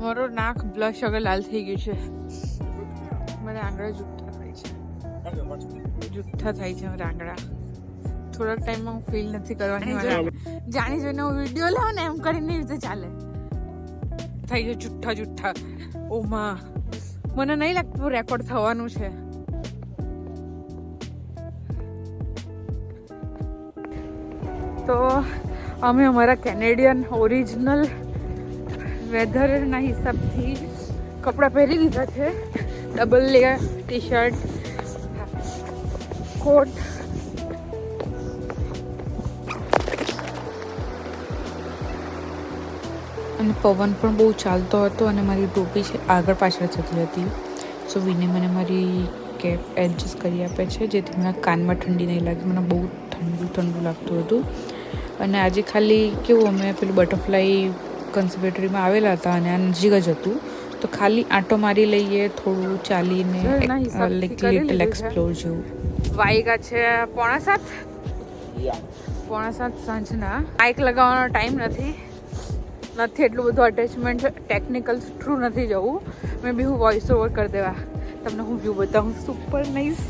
મારો નાક બ્લશ વગર લાલ થઈ ગયું છે. મારા આંગળા જુઠ્ઠા થાય છે મારા આંગળા. થોડા ટાઈમમાં હું ફીલ નથી કરવાની. જાણી જોઈને હું વિડીયો લાવ ને એમ કરીને રીતે ચાલે થઈ જાય જુઠ્ઠા. ઓમાં મને નહીં લાગતું રેકોર્ડ થવાનું છે. તો અમે અમારા કેનેડિયન ઓરિજિનલ વેધરના હિસાબથી કપડાં પહેરી દીધા છે. ડબલ લેયર ટી શર્ટ, કોટ. અને પવન પણ બહુ ચાલતો હતો અને મારી ટોપી છે આગળ પાછળ થતી હતી. સો વિને મને મારી કેપ એડજસ્ટ કરી આપે છે જેથી મને કાનમાં ઠંડી નહીં લાગે. મને બહુ ઠંડુ લાગતું હતું. અને આજે ખાલી કેવું અમે પેલું બટરફ્લાય કન્સર્વેટરીમાં આવેલા હતા અને આ નજીક જ હતું. તો ખાલી આંટો મારી લઈએ, થોડું ચાલીને લિટલ એક્સપ્લોર જેવું. વાગ્યા છે 6:45 સાંજના. બાઇક લગાવવાનો ટાઈમ નથી એટલું બધું અટેચમેન્ટ ટેકનિકલ થ્રુ નથી જવું. મેં બી હું વોઇસ ઓવર કરી દેવા તમને હું વ્યૂ બતાવું. Super nice.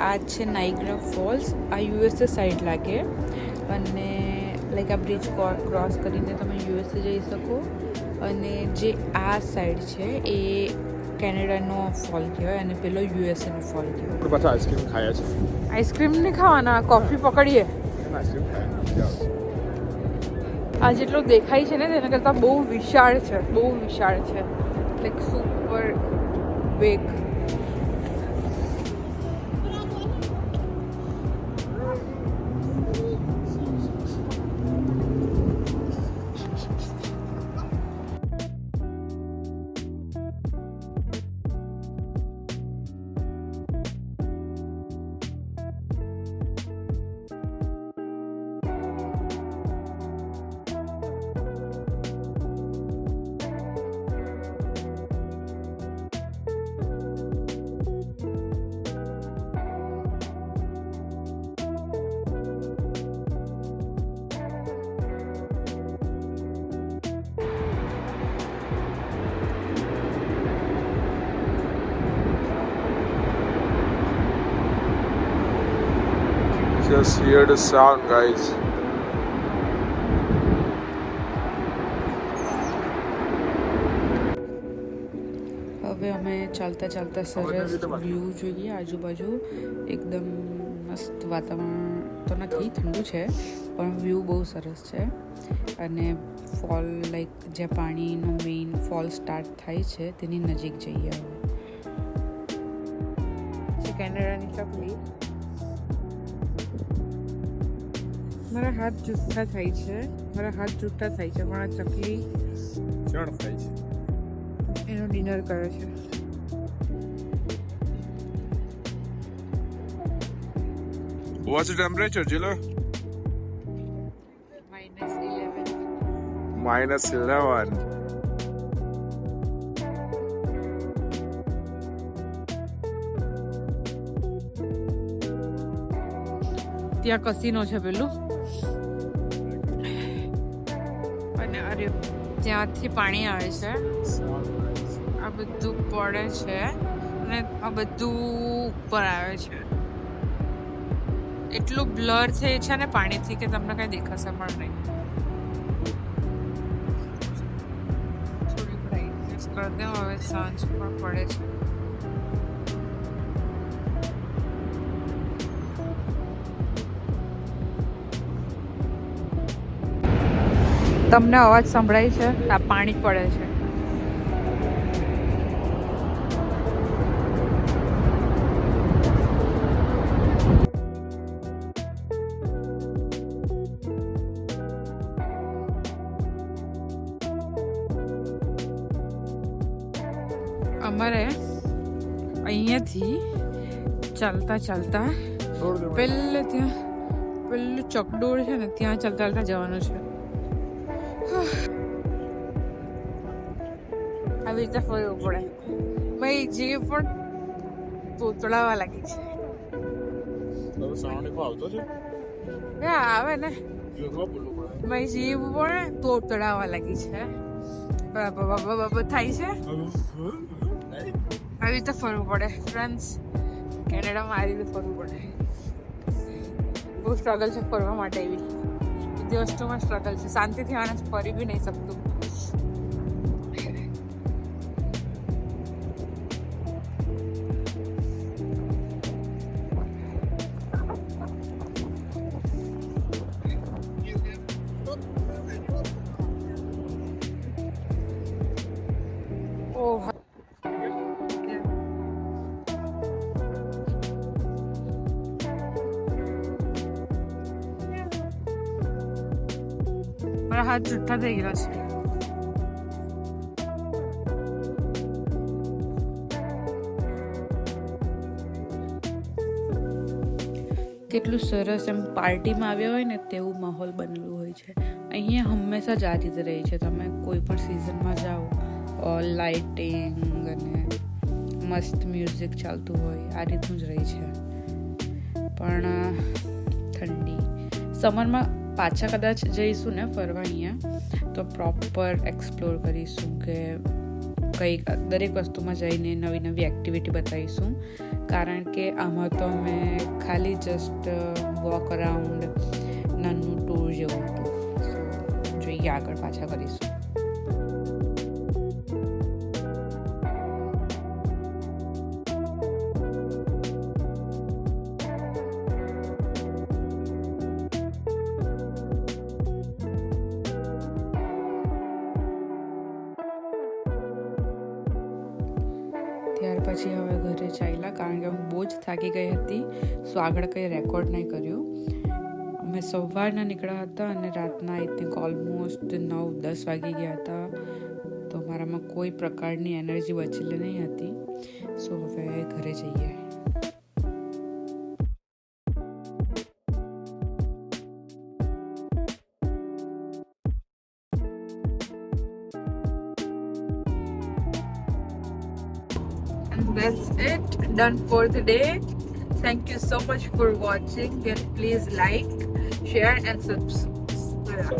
આ છે નાઇગ્રા ફોલ્સ. આ યુએસએ સાઈડ લાગે અને લાઈક આ બ્રિજ ક્રોસ કરીને તમે યુએસએ જઈ શકો. અને જે આ સાઈડ છે એ કેનેડાનો ફોલ કહેવાય અને પેલો યુએસએનો ફોલ કહેવાય. પાછા આઈસ્ક્રીમ ખાયા છે. આઈસ્ક્રીમ નહીં ખાવાના, કોફી પકડીએ. આ જેટલું દેખાય છે ને તેના કરતાં બહુ વિશાળ છે. Like super big. Just hear the sound, guys. હવે અમે ચાલતા સરસ વ્યૂ જોઈએ આજુબાજુ. એકદમ મસ્ત વાતાવરણ તો નથી, ઠંડુ છે પણ વ્યૂ બહુ સરસ છે. અને ફોલ લાઈક જ્યાં પાણીનો મેઇન ફોલ સ્ટાર્ટ થાય છે તેની નજીક જઈએ. હવે કેનેડાની ચકલી. મારા હાથ જુઠ્ઠા થાય છે પણ આ ચકલી ચણ થાય છે. એનું ડિનર કરે છે. What's the temperature, Jilla? -11. ત્યાં કસીનો છે પેલું. અને અરે ત્યાંથી પાણી આવે છે. આ બધું પડે છે અને આ બધું ઉપર આવે છે. એટલું બ્લર છે ને પાણીથી કે તમને કઈ દેખાશે પણ નહીં. થોડી બ્રાઇટનેસ કરી દઉં. હવે સાંજ પણ પડે છે. તમને અવાજ સંભળાય છે? આ પાણી પડે છે. અમારે અહીંયાથી ચાલતા પહેલે પેલું ચકડોળ છે ને ત્યાં ચાલતા ચાલતા જવાનું છે. આવી રીતે ફરવું પડે. ભાઈ જે પણ તોતડાવા લાગી છે. આવે ને ભાઈ જીવ પણ તોતડાવા લાગી છે. થાય છે. આવી રીતે ફરવું પડે ફ્રેન્ડ્સ. કેનેડામાં આવી રીતે ફરવું પડે. બહુ સ્ટ્રગલ છે ફરવા માટે. એવી બધી વસ્તુમાં સ્ટ્રગલ છે. શાંતિથી માણસ ફરી બી નહીં શકતું. ઓહ મારા હાથ જુઠ્ઠા થઈ ગયા છે. કેટલું સરસ એમ પાર્ટીમાં આવ્યા હોય ને તેવું માહોલ બનેલું હોય છે. અહીંયા હંમેશા જ આ રીતે રહી છે. તમે કોઈ પણ સિઝનમાં જાઓ, લાઇટિંગ અને મસ્ત મ્યુઝિક ચાલતું હોય, આ રીતનું જ રહી છે. પણ ઠંડી સમરમાં પાછા કદાચ જઈશું ને ફરવા અહીંયા તો પ્રોપર એક્સપ્લોર કરીશું કે કઈ દરેક વસ્તુમાં જઈને નવી નવી એક્ટિવિટી બતાવીશું. કારણ કે આમાં તો અમે ખાલી જસ્ટ વોક અરાઉન્ડ નાનું ટૂર જેવું હતું. જોઈએ આગળ પાછા કરીશું. ત્યાર પછી હવે ઘરે ચાલ્યા કારણ કે હું બહુ જ થાકી ગઈ હતી. સો આગળ કંઈ રેકોર્ડ નહીં કર્યું. અમે સવારના નીકળ્યા હતા અને રાતના આઈ થિંક ઓલમોસ્ટ 9-10 વાગી ગયા હતા. તો મારામાં કોઈ પ્રકારની એનર્જી બચેલી નહીં હતી. સો હવે ઘરે જઈએ. And that's it, done for the day. Thank you so much for watching, and please like, share and subscribe.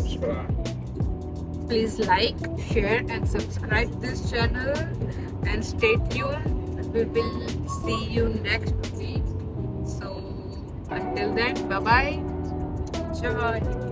Please like, share and subscribe this channel and stay tuned. We will see you next week. So until then, bye bye. Enjoy.